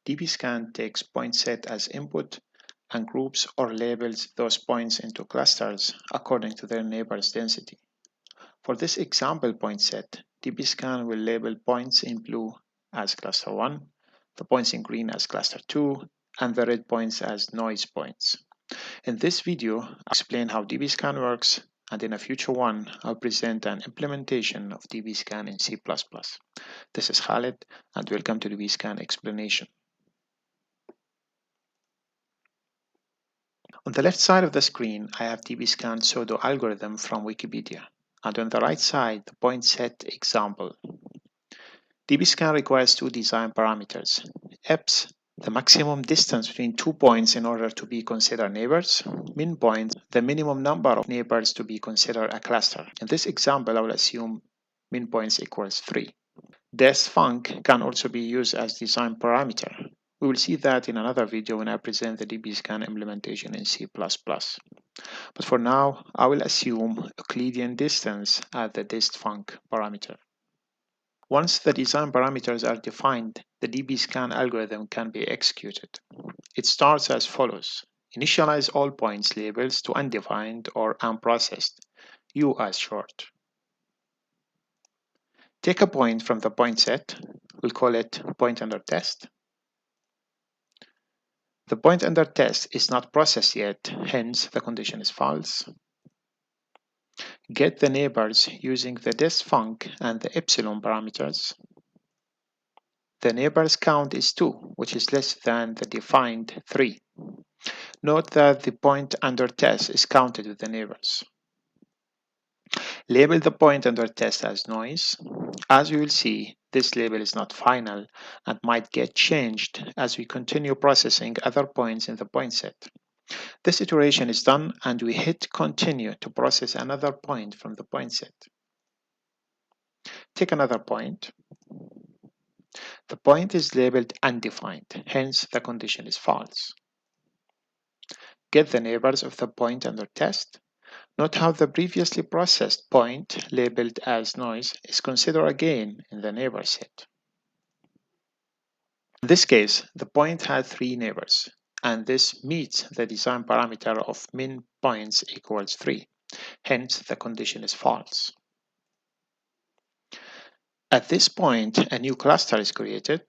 DBSCAN takes point set as input and groups or labels those points into clusters according to their neighbors' density. For this example point set, DBSCAN will label points in blue as cluster 1, the points in green as cluster 2, and the red points as noise points. In this video, I'll explain how DBSCAN works, and in a future one, I'll present an implementation of DBSCAN in C++. This is Khalid, and welcome to DBSCAN explanation. On the left side of the screen, I have DBSCAN pseudo algorithm from Wikipedia, and on the right side, the point set example. DBSCAN requires two design parameters: EPS, the maximum distance between 2 points in order to be considered neighbors; min point, the minimum number of neighbors to be considered a cluster. In this example, I will assume min points equals 3. Des_func can also be used as design parameter. We will see that in another video when I present the DBSCAN implementation in C++. But for now, I will assume Euclidean distance as the des_func parameter. Once the design parameters are defined, the DBSCAN algorithm can be executed. It starts as follows. Initialize all points labels to undefined or unprocessed, U as short. Take a point from the point set. We'll call it point under test. The point under test is not processed yet, hence the condition is false. Get the neighbors using the des_func and the epsilon parameters. The neighbors count is 2, which is less than the defined 3. Note that the point under test is counted with the neighbors. Label the point under test as noise. As we will see, this label is not final and might get changed as we continue processing other points in the point set. This iteration is done and we hit continue to process another point from the point set. Take another point. The point is labeled undefined, hence the condition is false. Get the neighbors of the point under test. Note how the previously processed point labeled as noise is considered again in the neighbor set. In this case, the point had 3 neighbors, and this meets the design parameter of min points equals 3. Hence, the condition is false. At this point, a new cluster is created.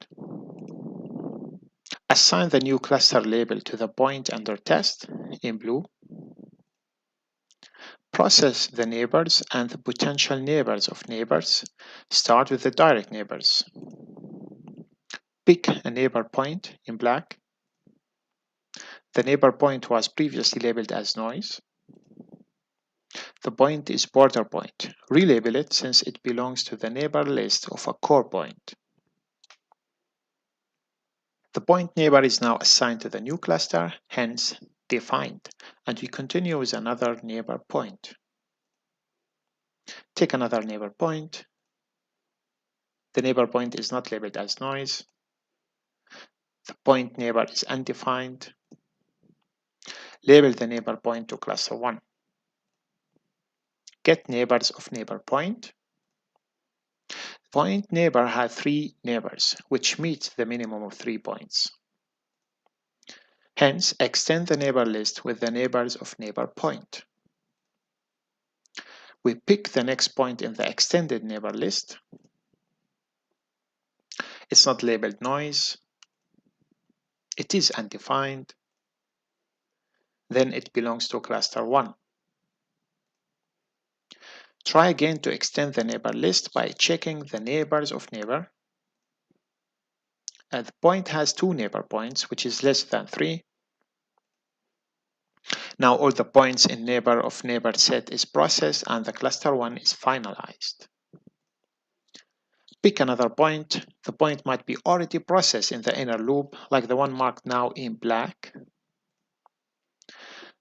Assign the new cluster label to the point under test in blue. Process the neighbors and the potential neighbors of neighbors. Start with the direct neighbors. Pick a neighbor point in black. The neighbor point was previously labeled as noise. The point is border point. Relabel it since it belongs to the neighbor list of a core point. The point neighbor is now assigned to the new cluster, hence defined, and we continue with another neighbor point. Take another neighbor point. The neighbor point is not labeled as noise. The point neighbor is undefined. Label the neighbor point to cluster 1. Get neighbors of neighbor point. Point neighbor had 3 neighbors, which meets the minimum of 3 points. Hence, extend the neighbor list with the neighbors of neighbor point. We pick the next point in the extended neighbor list. It's not labeled noise. It is undefined. Then it belongs to cluster 1. Try again to extend the neighbor list by checking the neighbors of neighbor. The point has 2 neighbor points, which is less than 3. Now all the points in neighbor of neighbor set is processed and the cluster 1 is finalized. Pick another point. The point might be already processed in the inner loop, like the one marked now in black.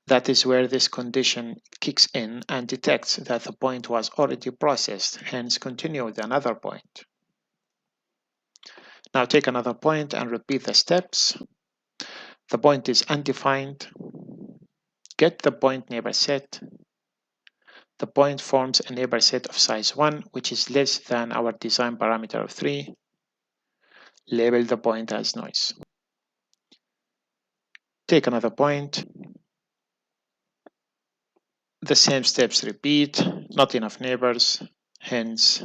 That is where this condition kicks in and detects that the point was already processed, hence continue with another point. Now take another point and repeat the steps. The point is undefined. Get the point neighbor set. The point forms a neighbor set of size 1, which is less than our design parameter of 3. Label the point as noise. Take another point. The same steps repeat. Not enough neighbors, hence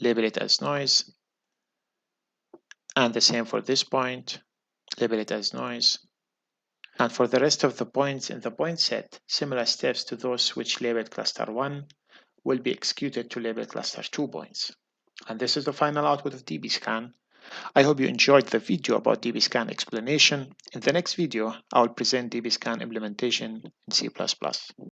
label it as noise. And the same for this point, label it as noise. And for the rest of the points in the point set, similar steps to those which labeled cluster 1 will be executed to label cluster 2 points. And this is the final output of DBSCAN. I hope you enjoyed the video about DBSCAN explanation. In the next video, I will present DBSCAN implementation in C++.